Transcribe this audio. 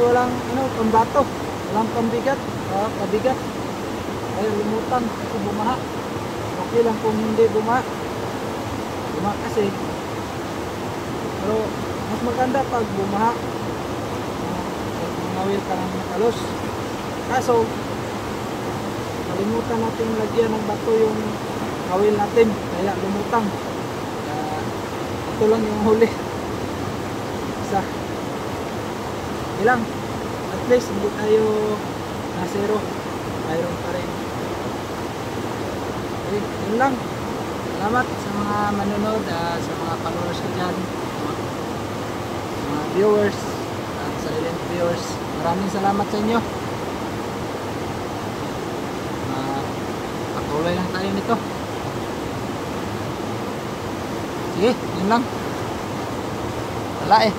walang ano, pambato, walang pambigat, pabigat. Ay lumutan kasi bumaha. Okay lang kung hindi bumaha. Bumaha kasi. Pero mas maganda pag bumaha. Mangawil ka ng matalos. Kaso kalimutan natin lagyan ng bato yung kawil natin, kaya lumutang. Ito lang yung huli. Isa. Ilang. At least hindi tayo na zero. Mayroon pa rin. Okay, yun lang. Salamat sa mga manonood, sa mga followers ko dyan, mga viewers, silent viewers. Maraming salamat sa inyo. Patuloy lang tayo nito. Sige, yun lang. Wala eh.